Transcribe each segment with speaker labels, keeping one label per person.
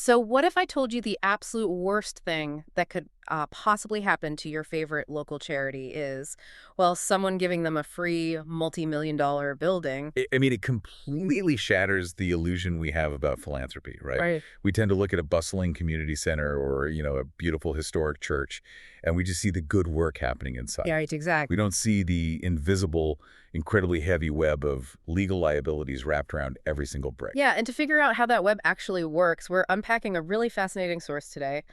Speaker 1: So what if I told you the absolute worst thing that could possibly happen to your favorite local charity is, well, someone giving them a free multi-million-dollar building?
Speaker 2: I mean, it completely shatters the illusion we have about philanthropy, right?
Speaker 1: Right.
Speaker 2: We tend to look at a bustling community center or, a beautiful historic church, and we just see the good work happening inside.
Speaker 1: Yeah, right,
Speaker 2: We
Speaker 1: exactly.
Speaker 2: don't see the invisible, incredibly heavy web of legal liabilities wrapped around every single brick.
Speaker 1: Yeah, and to figure out how that web actually works, we're unpacking a really fascinating source today.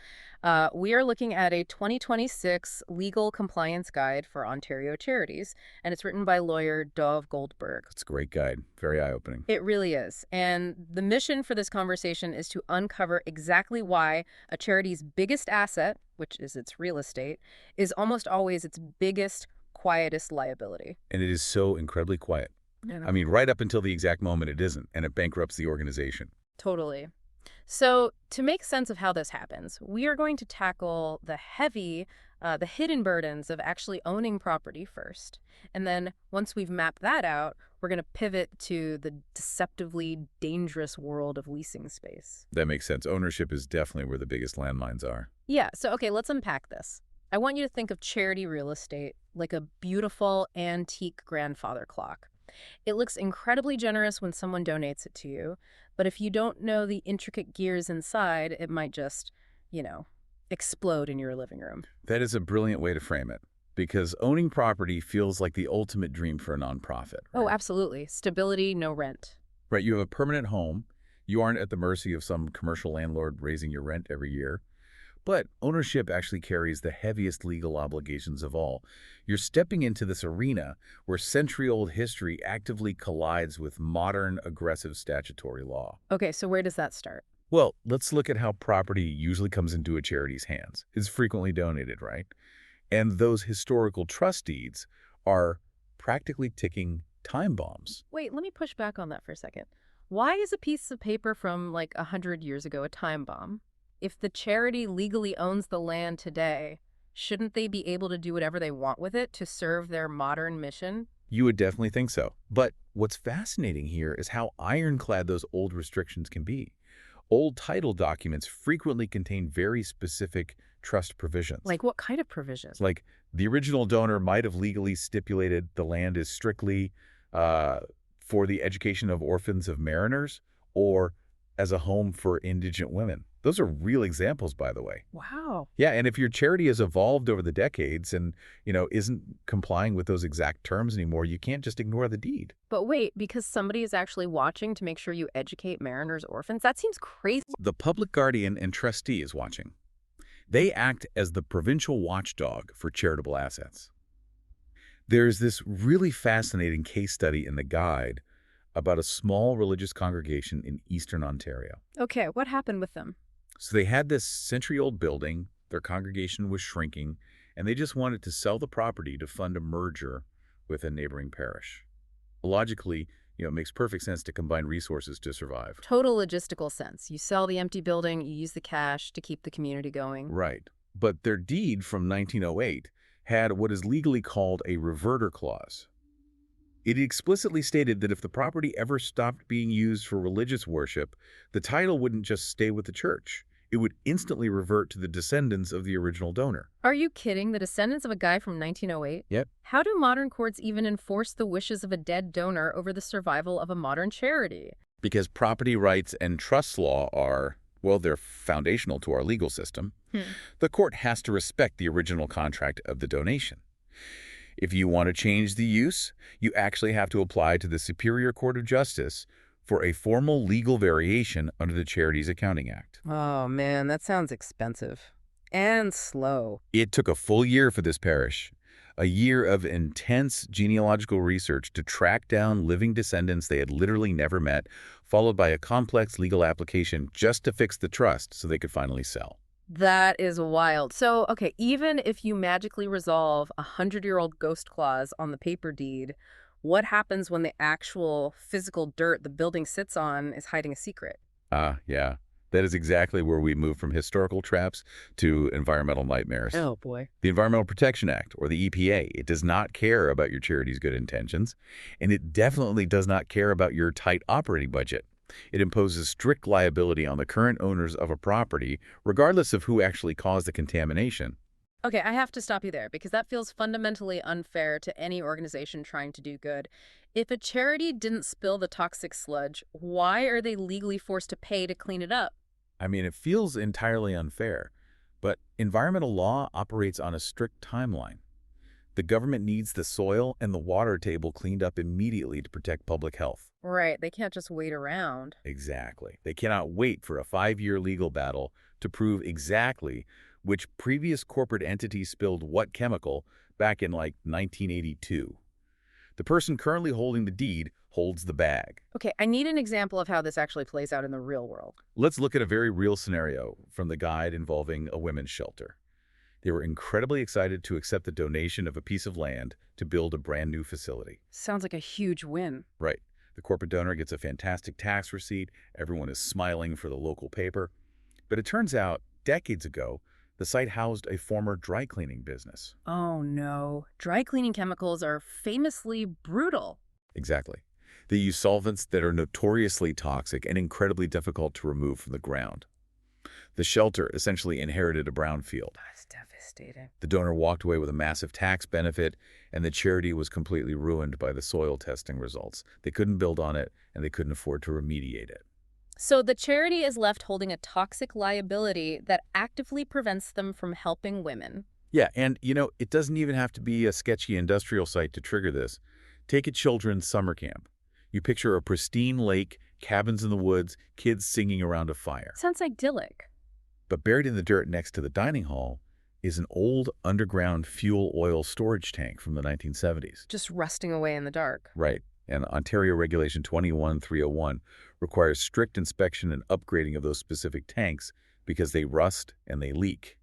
Speaker 1: We are looking at a 2026 legal compliance guide for Ontario charities, and it's written by lawyer Dov Goldberg.
Speaker 2: It's a great guide, very eye-opening.
Speaker 1: It really is. And the mission for this conversation is to uncover exactly why a charity's biggest asset, which is its real estate, is almost always its biggest, quietest liability.
Speaker 2: And it is so incredibly quiet.
Speaker 1: You
Speaker 2: I
Speaker 1: know?
Speaker 2: mean, right up until the exact moment it isn't, and it bankrupts the organization.
Speaker 1: Totally. So, to make sense of how this happens, we are going to tackle the hidden burdens of actually owning property first. And then, once we've mapped that out, we're going to pivot to the deceptively dangerous world of leasing space.
Speaker 2: That makes sense. Ownership is definitely where the biggest landmines are.
Speaker 1: Yeah, so okay, let's unpack this. I want you to think of charity real estate like a beautiful antique grandfather clock. It looks incredibly generous when someone donates it to you, but if you don't know the intricate gears inside, it might just, you know, explode in your living room.
Speaker 2: That is a brilliant way to frame it, because owning property feels like the ultimate dream for a nonprofit,
Speaker 1: Oh,
Speaker 2: right?
Speaker 1: absolutely. Stability, no rent.
Speaker 2: Right, you have a permanent home. You aren't at the mercy of some commercial landlord raising your rent every year. But ownership actually carries the heaviest legal obligations of all. You're stepping into this arena where century-old history actively collides with modern, aggressive statutory law.
Speaker 1: Okay, so where does that start?
Speaker 2: Well, let's look at how property usually comes into a charity's hands. It's frequently donated, right? And those historical trust deeds are practically ticking time bombs.
Speaker 1: Wait, let me push back on that for a second. Why is a piece of paper from like 100 years ago a time bomb? If the charity legally owns the land today, shouldn't they be able to do whatever they want with it to serve their modern mission?
Speaker 2: You would definitely think so. But what's fascinating here is how ironclad those old restrictions can be. Old title documents frequently contain very specific trust provisions.
Speaker 1: Like what kind of provision?
Speaker 2: Like the original donor might have legally stipulated the land is strictly for the education of orphans of mariners or as a home for indigent women. Those are real examples, by the way.
Speaker 1: Wow.
Speaker 2: Yeah, and if your charity has evolved over the decades and, isn't complying with those exact terms anymore, you can't just ignore the deed.
Speaker 1: But wait, because somebody is actually watching to make sure you educate mariners' orphans? That seems crazy.
Speaker 2: The public guardian and trustee is watching. They act as the provincial watchdog for charitable assets. There's this really fascinating case study in the guide about a small religious congregation in eastern Ontario.
Speaker 1: Okay, what happened with them?
Speaker 2: So they had this century-old building, their congregation was shrinking, and they just wanted to sell the property to fund a merger with a neighboring parish. Logically, it makes perfect sense to combine resources to survive.
Speaker 1: Total logistical sense. You sell the empty building, you use the cash to keep the community going.
Speaker 2: Right. But their deed from 1908 had what is legally called a reverter clause. It explicitly stated that if the property ever stopped being used for religious worship, the title wouldn't just stay with the church. It would instantly revert to the descendants of the original donor.
Speaker 1: Are you kidding? The descendants of a guy from 1908?
Speaker 2: Yep.
Speaker 1: How do modern courts even enforce the wishes of a dead donor over the survival of a modern charity?
Speaker 2: Because property rights and trust law are, well, they're foundational to our legal system. The court has to respect the original contract of the donation. If you want to change the use, you actually have to apply to the Superior Court of Justice for a formal legal variation under the Charities Accounting Act.
Speaker 1: Oh man, that sounds expensive. And slow.
Speaker 2: It took a full year for this parish, a year of intense genealogical research to track down living descendants they had literally never met, followed by a complex legal application just to fix the trust so they could finally sell.
Speaker 1: That is wild. So, okay, even if you magically resolve a 100-year-old ghost clause on the paper deed, what happens when the actual physical dirt the building sits on is hiding a secret?
Speaker 2: Yeah. That is exactly where we move from historical traps to environmental nightmares.
Speaker 1: Oh, boy.
Speaker 2: The Environmental Protection Act, or the EPA, it does not care about your charity's good intentions, and it definitely does not care about your tight operating budget. It imposes strict liability on the current owners of a property, regardless of who actually caused the contamination.
Speaker 1: Okay, I have to stop you there because that feels fundamentally unfair to any organization trying to do good. If a charity didn't spill the toxic sludge, why are they legally forced to pay to clean it up?
Speaker 2: I mean, it feels entirely unfair, but environmental law operates on a strict timeline. The government needs the soil and the water table cleaned up immediately to protect public health.
Speaker 1: Right, they can't just wait around.
Speaker 2: Exactly. They cannot wait for a 5-year legal battle to prove exactly which previous corporate entity spilled what chemical back in like 1982. The person currently holding the deed holds the bag.
Speaker 1: Okay, I need an example of how this actually plays out in the real world.
Speaker 2: Let's look at a very real scenario from the guide involving a women's shelter. They were incredibly excited to accept the donation of a piece of land to build a brand new facility.
Speaker 1: Sounds like a huge win.
Speaker 2: Right. The corporate donor gets a fantastic tax receipt. Everyone is smiling for the local paper. But it turns out, decades ago, the site housed a former dry cleaning business.
Speaker 1: Oh no, dry cleaning chemicals are famously brutal.
Speaker 2: Exactly. They use solvents that are notoriously toxic and incredibly difficult to remove from the ground. The shelter essentially inherited a brownfield.
Speaker 1: That's devastating.
Speaker 2: The donor walked away with a massive tax benefit, and the charity was completely ruined by the soil testing results. They couldn't build on it, and they couldn't afford to remediate it.
Speaker 1: So the charity is left holding a toxic liability that actively prevents them from helping women.
Speaker 2: Yeah, and it doesn't even have to be a sketchy industrial site to trigger this. Take a children's summer camp. You picture a pristine lake, cabins in the woods, kids singing around a fire.
Speaker 1: Sounds idyllic.
Speaker 2: But buried in the dirt next to the dining hall is an old underground fuel oil storage tank from the 1970s.
Speaker 1: Just rusting away in the dark.
Speaker 2: Right. And Ontario Regulation 21301 requires strict inspection and upgrading of those specific tanks because they rust and they leak.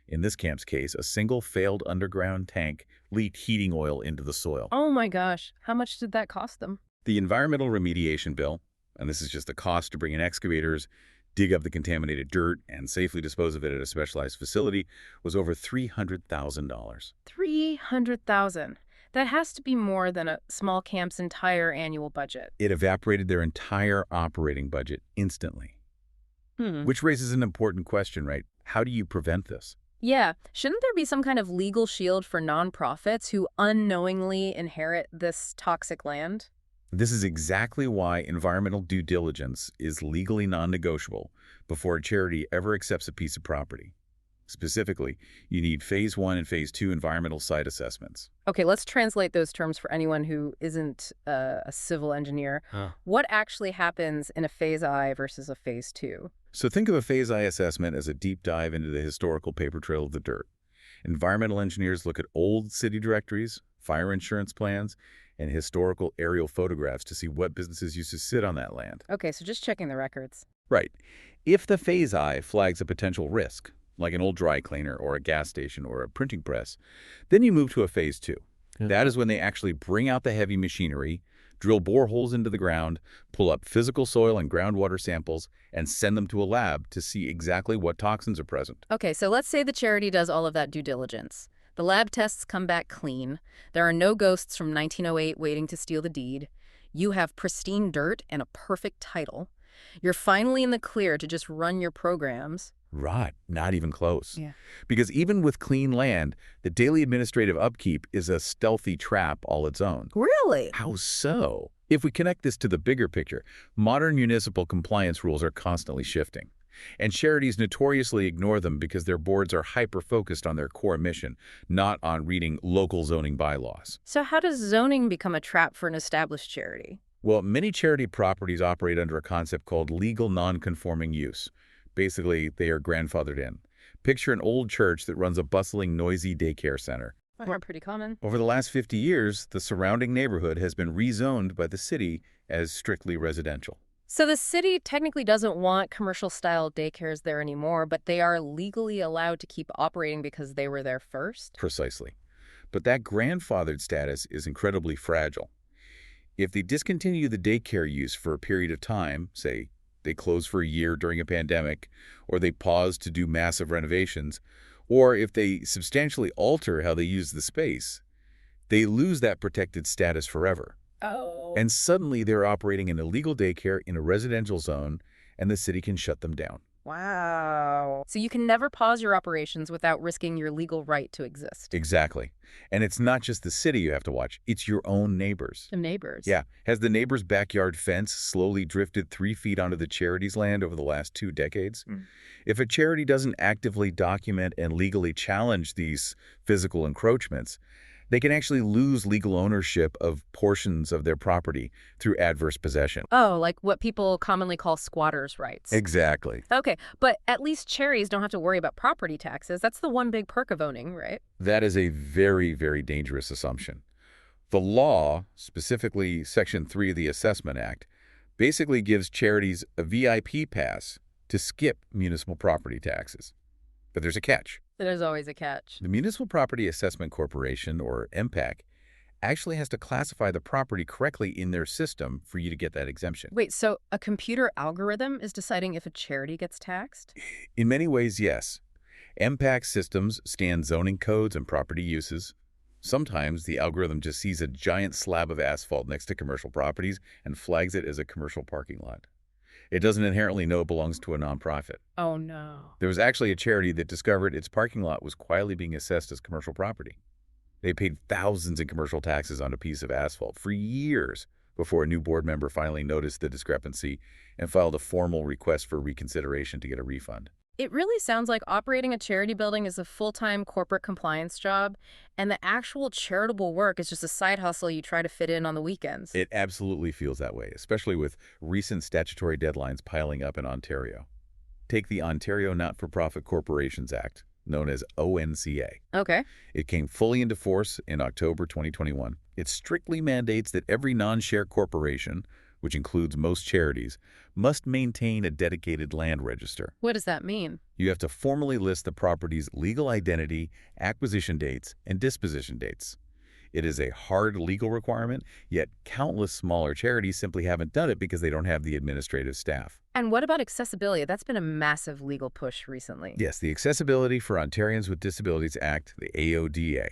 Speaker 2: In this camp's case, a single failed underground tank leaked heating oil into the soil.
Speaker 1: Oh my gosh, how much did that cost them?
Speaker 2: The environmental remediation bill, and this is just the cost to bring in excavators, dig up the contaminated dirt, and safely dispose of it at a specialized facility, was over $300,000.
Speaker 1: $300,000. That has to be more than a small camp's entire annual budget.
Speaker 2: It evaporated their entire operating budget instantly. Which raises an important question, right? How do you prevent this?
Speaker 1: Yeah, shouldn't there be some kind of legal shield for nonprofits who unknowingly inherit this toxic land?
Speaker 2: This is exactly why environmental due diligence is legally non-negotiable before a charity ever accepts a piece of property. Specifically, you need Phase 1 and Phase 2 environmental site assessments.
Speaker 1: Okay, let's translate those terms for anyone who isn't a civil engineer. What actually happens in a Phase I versus a Phase 2?
Speaker 2: So think of a Phase I assessment as a deep dive into the historical paper trail of the dirt. Environmental engineers look at old city directories, fire insurance plans, and historical aerial photographs to see what businesses used to sit on that land.
Speaker 1: Okay, so just checking the records.
Speaker 2: Right. If the Phase I flags a potential risk, like an old dry cleaner or a gas station or a printing press, then you move to a Phase 2. That is when they actually bring out the heavy machinery, drill boreholes into the ground, pull up physical soil and groundwater samples, and send them to a lab to see exactly what toxins are present.
Speaker 1: Okay, so let's say the charity does all of that due diligence. The lab tests come back clean. There are no ghosts from 1908 waiting to steal the deed. You have pristine dirt and a perfect title. You're finally in the clear to just run your programs.
Speaker 2: Right, not even close.
Speaker 1: Yeah.
Speaker 2: Because even with clean land, the daily administrative upkeep is a stealthy trap all its own.
Speaker 1: Really?
Speaker 2: How so? If we connect this to the bigger picture, modern municipal compliance rules are constantly shifting. And charities notoriously ignore them because their boards are hyper-focused on their core mission, not on reading local zoning bylaws.
Speaker 1: So how does zoning become a trap for an established charity?
Speaker 2: Well, many charity properties operate under a concept called legal non-conforming use. Basically, they are grandfathered in. Picture an old church that runs a bustling, noisy daycare center.
Speaker 1: Pretty common.
Speaker 2: Over the last 50 years, the surrounding neighborhood has been rezoned by the city as strictly residential.
Speaker 1: So the city technically doesn't want commercial-style daycares there anymore, but they are legally allowed to keep operating because they were there first?
Speaker 2: Precisely. But that grandfathered status is incredibly fragile. If they discontinue the daycare use for a period of time, say they close for a year during a pandemic, or they pause to do massive renovations, or if they substantially alter how they use the space, they lose that protected status forever.
Speaker 1: Oh.
Speaker 2: And suddenly they're operating an illegal daycare in a residential zone, and the city can shut them down.
Speaker 1: Wow. So you can never pause your operations without risking your legal right to exist.
Speaker 2: Exactly. And it's not just the city you have to watch, it's your own neighbors.
Speaker 1: The neighbors.
Speaker 2: Yeah. Has the neighbor's backyard fence slowly drifted 3 feet onto the charity's land over the last 2 decades?
Speaker 1: Mm.
Speaker 2: If a charity doesn't actively document and legally challenge these physical encroachments, they can actually lose legal ownership of portions of their property through adverse possession.
Speaker 1: Oh, like what people commonly call squatters' rights.
Speaker 2: Exactly.
Speaker 1: Okay, but at least charities don't have to worry about property taxes. That's the one big perk of owning, right?
Speaker 2: That is a very, very dangerous assumption. The law, specifically Section 3 of the Assessment Act, basically gives charities a VIP pass to skip municipal property taxes. But there's a catch.
Speaker 1: There's always a catch.
Speaker 2: The Municipal Property Assessment Corporation, or MPAC, actually has to classify the property correctly in their system for you to get that exemption.
Speaker 1: Wait, so a computer algorithm is deciding if a charity gets taxed?
Speaker 2: In many ways, yes. MPAC systems scan zoning codes and property uses. Sometimes the algorithm just sees a giant slab of asphalt next to commercial properties and flags it as a commercial parking lot. It doesn't inherently know it belongs to a nonprofit.
Speaker 1: Oh, no.
Speaker 2: There was actually a charity that discovered its parking lot was quietly being assessed as commercial property. They paid thousands in commercial taxes on a piece of asphalt for years before a new board member finally noticed the discrepancy and filed a formal request for reconsideration to get a refund.
Speaker 1: It really sounds like operating a charity building is a full-time corporate compliance job, and the actual charitable work is just a side hustle you try to fit in on the weekends.
Speaker 2: It absolutely feels that way, especially with recent statutory deadlines piling up in Ontario. Take the Ontario Not-for-Profit Corporations Act, known as ONCA.
Speaker 1: Okay.
Speaker 2: It came fully into force in October 2021. It strictly mandates that every non-share corporation, which includes most charities, must maintain a dedicated land register.
Speaker 1: What does that mean?
Speaker 2: You have to formally list the property's legal identity, acquisition dates, and disposition dates. It is a hard legal requirement, yet countless smaller charities simply haven't done it because they don't have the administrative staff.
Speaker 1: And what about accessibility? That's been a massive legal push recently.
Speaker 2: Yes, the Accessibility for Ontarians with Disabilities Act, the AODA.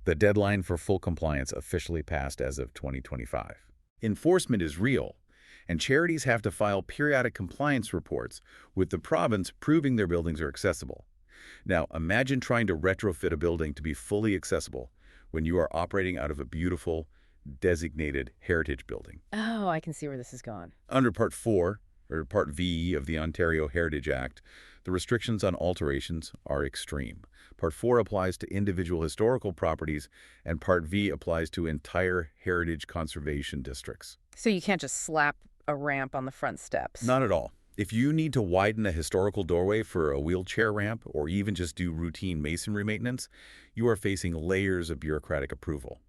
Speaker 2: The deadline for full compliance officially passed as of 2025. Enforcement is real, and charities have to file periodic compliance reports with the province proving their buildings are accessible. Now, imagine trying to retrofit a building to be fully accessible when you are operating out of a beautiful, designated heritage building.
Speaker 1: Oh, I can see where this is going.
Speaker 2: Under Part 4, or Part V of the Ontario Heritage Act, the restrictions on alterations are extreme. Part 4 applies to individual historical properties, and Part V applies to entire heritage conservation districts.
Speaker 1: So you can't just slap a ramp on the front steps.
Speaker 2: Not at all. If you need to widen a historical doorway for a wheelchair ramp or even just do routine masonry maintenance, you are facing layers of bureaucratic approval.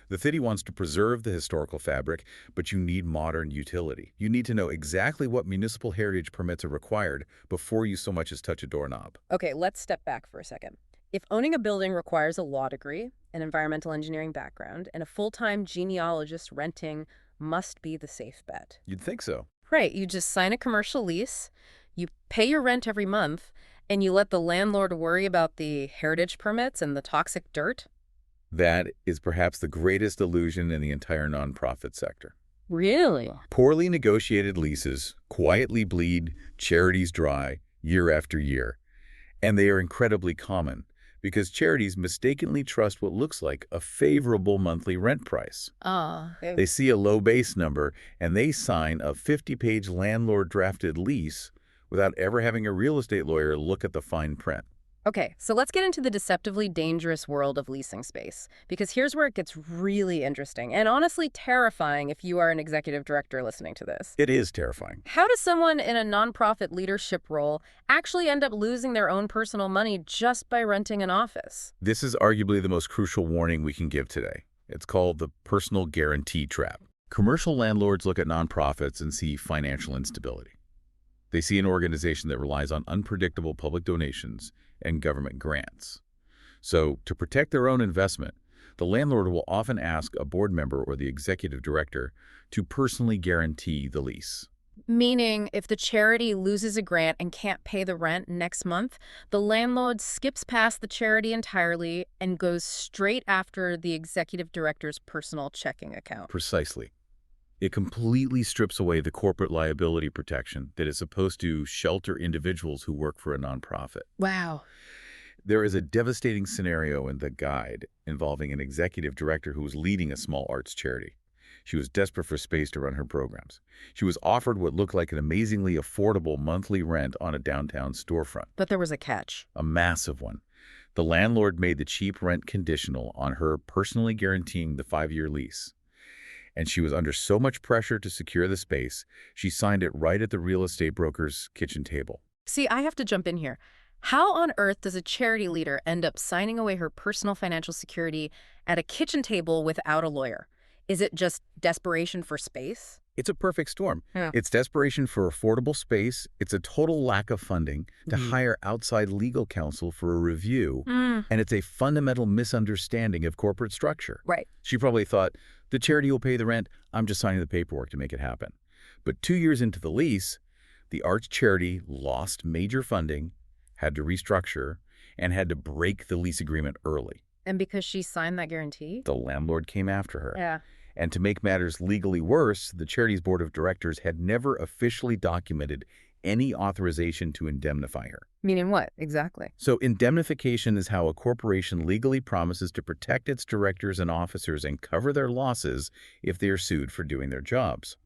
Speaker 2: The city wants to preserve the historical fabric, but you need modern utility. You need to know exactly what municipal heritage permits are required before you so much as touch a doorknob.
Speaker 1: Okay, let's step back for a second. If owning a building requires a law degree, an environmental engineering background, and a full-time genealogist, renting must be the safe bet.
Speaker 2: You'd think so.
Speaker 1: Right, you just sign a commercial lease, you pay your rent every month, and you let the landlord worry about the heritage permits and the toxic dirt?
Speaker 2: That is perhaps the greatest illusion in the entire nonprofit sector.
Speaker 1: Really?
Speaker 2: Poorly negotiated leases quietly bleed charities dry year after year, and they are incredibly common because charities mistakenly trust what looks like a favorable monthly rent price. They see a low base number, and they sign a 50-page landlord-drafted lease without ever having a real estate lawyer look at the fine print.
Speaker 1: Okay, so let's get into the deceptively dangerous world of leasing space, because here's where it gets really interesting and honestly terrifying if you are an executive director listening to this.
Speaker 2: It is terrifying.
Speaker 1: How does someone in a nonprofit leadership role actually end up losing their own personal money just by renting an office?
Speaker 2: This is arguably the most crucial warning we can give today. It's called the personal guarantee trap. Commercial landlords look at nonprofits and see financial instability. They see an organization that relies on unpredictable public donations and government grants. So, to protect their own investment, the landlord will often ask a board member or the executive director to personally guarantee the lease.
Speaker 1: Meaning, if the charity loses a grant and can't pay the rent next month, the landlord skips past the charity entirely and goes straight after the executive director's personal checking account.
Speaker 2: Precisely. It completely strips away the corporate liability protection that is supposed to shelter individuals who work for a nonprofit.
Speaker 1: Wow.
Speaker 2: There is a devastating scenario in the guide involving an executive director who was leading a small arts charity. She was desperate for space to run her programs. She was offered what looked like an amazingly affordable monthly rent on a downtown storefront,
Speaker 1: But there was a catch.
Speaker 2: a massive one. The landlord made the cheap rent conditional on her personally guaranteeing the 5-year lease. And she was under so much pressure to secure the space, she signed it right at the real estate broker's kitchen table.
Speaker 1: See, I have to jump in here. How on earth does a charity leader end up signing away her personal financial security at a kitchen table without a lawyer? Is it just desperation for space?
Speaker 2: It's a perfect storm.
Speaker 1: Yeah.
Speaker 2: It's desperation for affordable space. It's a total lack of funding to hire outside legal counsel for a review. And it's a fundamental misunderstanding of corporate structure.
Speaker 1: Right.
Speaker 2: She probably thought, the charity will pay the rent. I'm just signing the paperwork to make it happen. But 2 years into the lease, the arts charity lost major funding, had to restructure, and had to break the lease agreement early.
Speaker 1: And because she signed that guarantee?
Speaker 2: The landlord came after her.
Speaker 1: Yeah.
Speaker 2: And to make matters legally worse, the charity's board of directors had never officially documented any authorization to indemnify her.
Speaker 1: Meaning what, exactly?
Speaker 2: So indemnification is how a corporation legally promises to protect its directors and officers and cover their losses if they are sued for doing their jobs.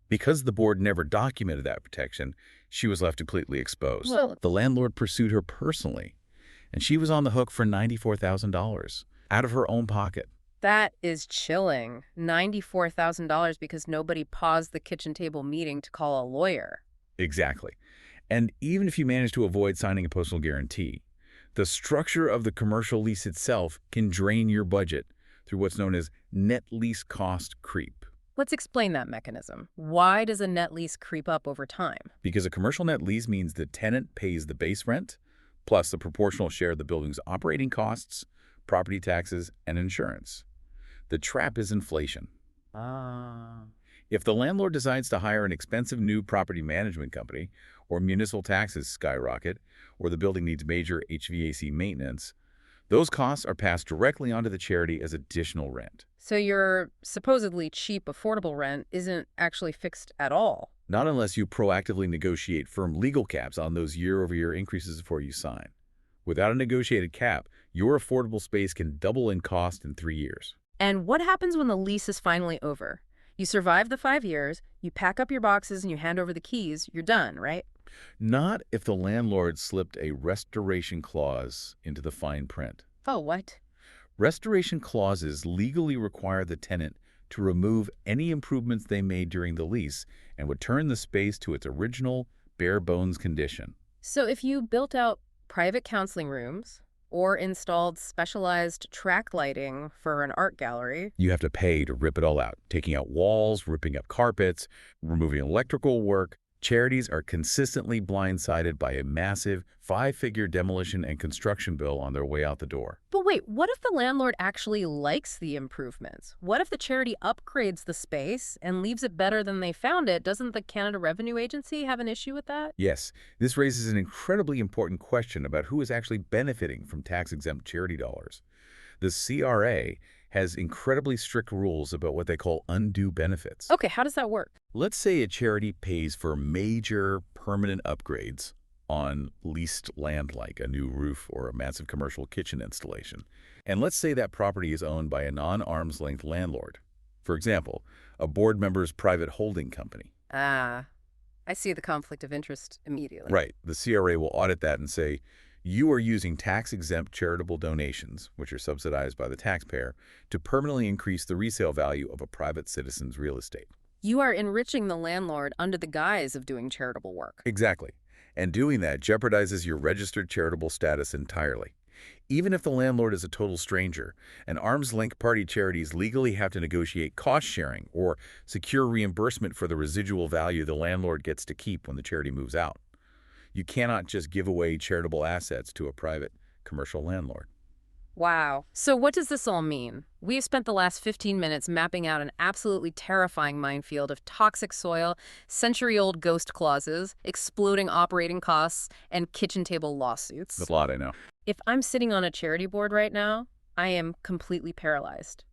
Speaker 2: Because the board never documented that protection, she was left completely exposed.
Speaker 1: Well,
Speaker 2: The landlord pursued her personally, and she was on the hook for $94,000 out of her own pocket.
Speaker 1: that is chilling. $94,000 because nobody paused the kitchen table meeting to call a lawyer.
Speaker 2: Exactly. And even if you manage to avoid signing a personal guarantee, the structure of the commercial lease itself can drain your budget through what's known as net lease cost creep.
Speaker 1: Let's explain that mechanism. Why does a net lease creep up over time?
Speaker 2: Because a commercial net lease means the tenant pays the base rent, plus the proportional share of the building's operating costs, property taxes, and insurance. The trap is inflation. If the landlord decides to hire an expensive new property management company, or municipal taxes skyrocket, or the building needs major HVAC maintenance, those costs are passed directly onto the charity as additional rent.
Speaker 1: So your supposedly cheap, affordable rent isn't actually fixed at all.
Speaker 2: Not unless you proactively negotiate firm legal caps on those year-over-year increases before you sign. Without a negotiated cap, your affordable space can double in cost in 3 years.
Speaker 1: And what happens when the lease is finally over? You survive the 5 years, you pack up your boxes and you hand over the keys, you're done, right?
Speaker 2: Not if the landlord slipped a restoration clause into the fine print.
Speaker 1: Oh, what?
Speaker 2: Restoration clauses legally require the tenant to remove any improvements they made during the lease and would turn the space to its original bare-bones condition.
Speaker 1: So if you built out private counseling rooms or installed specialized track lighting for an art gallery,
Speaker 2: You have to pay to rip it all out, taking out walls, ripping up carpets, removing electrical work. Charities are consistently blindsided by a massive 5-figure demolition and construction bill on their way out the door.
Speaker 1: But wait, what if the landlord actually likes the improvements? What if the charity upgrades the space and leaves it better than they found it? Doesn't the Canada Revenue Agency have an issue with that?
Speaker 2: Yes, this raises an incredibly important question about who is actually benefiting from tax-exempt charity dollars. The CRA has incredibly strict rules about what they call undue benefits.
Speaker 1: Okay, how does that work?
Speaker 2: Let's say a charity pays for major permanent upgrades on leased land like a new roof or a massive commercial kitchen installation. And let's say that property is owned by a non-arm's length landlord. For example, a board member's private holding company.
Speaker 1: Ah, I see the conflict of interest immediately.
Speaker 2: Right. The CRA will audit that and say, you are using tax-exempt charitable donations, which are subsidized by the taxpayer, to permanently increase the resale value of a private citizen's real estate.
Speaker 1: You are enriching the landlord under the guise of doing charitable work.
Speaker 2: Exactly. And doing that jeopardizes your registered charitable status entirely. Even if the landlord is a total stranger, an arm's-length party charities legally have to negotiate cost-sharing or secure reimbursement for the residual value the landlord gets to keep when the charity moves out. You cannot just give away charitable assets to a private commercial landlord.
Speaker 1: Wow. So what does this all mean? We've spent the last 15 minutes mapping out an absolutely terrifying minefield of toxic soil, century-old ghost clauses, exploding operating costs, and kitchen table lawsuits.
Speaker 2: A lot, I know.
Speaker 1: If I'm sitting on a charity board right now, I am completely paralyzed.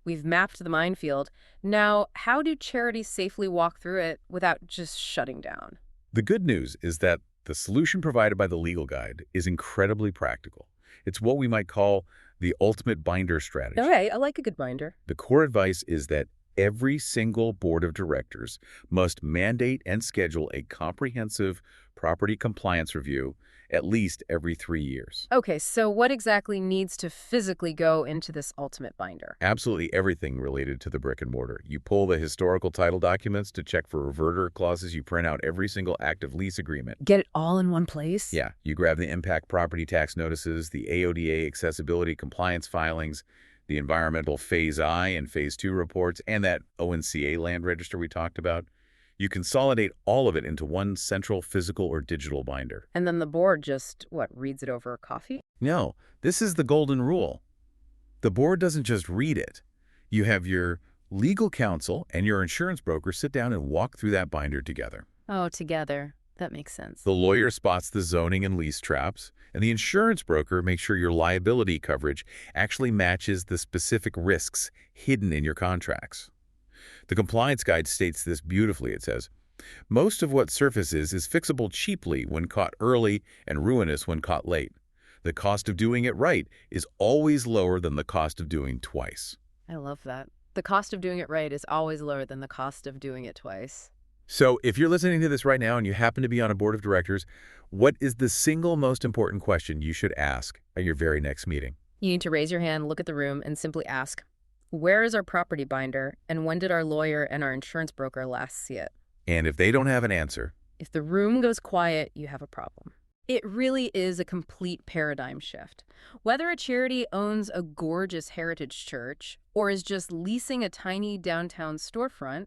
Speaker 1: We've mapped the minefield. Now, how do charities safely walk through it without just shutting down?
Speaker 2: The good news is that the solution provided by the legal guide is incredibly practical. It's what we might call the ultimate binder strategy.
Speaker 1: All right, I like a good binder.
Speaker 2: The core advice is that every single board of directors must mandate and schedule a comprehensive property compliance review at least every 3 years.
Speaker 1: Okay, so what exactly needs to physically go into this ultimate binder?
Speaker 2: Absolutely everything related to the brick and mortar. You pull the historical title documents to check for reverter clauses. You print out every single active lease agreement.
Speaker 1: Get it all in one place?
Speaker 2: Yeah, you grab the impact property tax notices, the AODA accessibility compliance filings, the environmental Phase I and Phase II reports, and that ONCA land register we talked about. You consolidate all of it into one central physical or digital binder.
Speaker 1: And then the board just, reads it over coffee?
Speaker 2: No, this is the golden rule. The board doesn't just read it. You have your legal counsel and your insurance broker sit down and walk through that binder together.
Speaker 1: Oh, together. That makes sense.
Speaker 2: The lawyer spots the zoning and lease traps, and the insurance broker makes sure your liability coverage actually matches the specific risks hidden in your contracts. The compliance guide states this beautifully. It says, most of what surfaces is fixable cheaply when caught early and ruinous when caught late. The cost of doing it right is always lower than the cost of doing twice.
Speaker 1: I love that. The cost of doing it right is always lower than the cost of doing it twice.
Speaker 2: So if you're listening to this right now and you happen to be on a board of directors, what is the single most important question you should ask at your very next meeting?
Speaker 1: You need to raise your hand, look at the room, and simply ask, where is our property binder, and when did our lawyer and our insurance broker last see it?
Speaker 2: And if they don't have an answer,
Speaker 1: If the room goes quiet, you have a problem. It really is a complete paradigm shift. Whether a charity owns a gorgeous heritage church or is just leasing a tiny downtown storefront,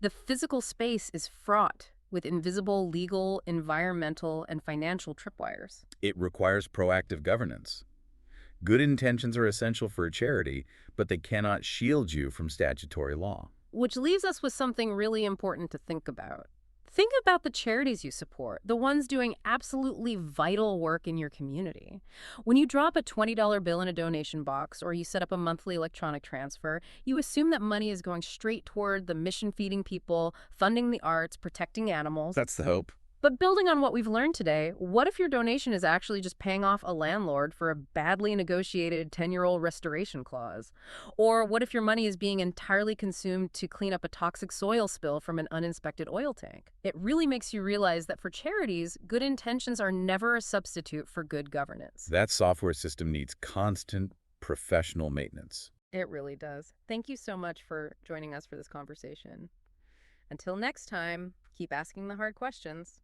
Speaker 1: the physical space is fraught with invisible legal, environmental, and financial tripwires.
Speaker 2: it requires proactive governance. Good intentions are essential for a charity, but they cannot shield you from statutory law.
Speaker 1: Which leaves us with something really important to think about. Think about the charities you support, the ones doing absolutely vital work in your community. When you drop a $20 bill in a donation box or you set up a monthly electronic transfer, you assume that money is going straight toward the mission feeding people, funding the arts, protecting animals.
Speaker 2: That's the hope.
Speaker 1: But building on what we've learned today, what if your donation is actually just paying off a landlord for a badly negotiated 10-year-old restoration clause? Or what if your money is being entirely consumed to clean up a toxic soil spill from an uninspected oil tank? It really makes you realize that for charities, good intentions are never a substitute for good governance.
Speaker 2: That software system needs constant professional maintenance.
Speaker 1: It really does. Thank you so much for joining us for this conversation. Until next time, keep asking the hard questions.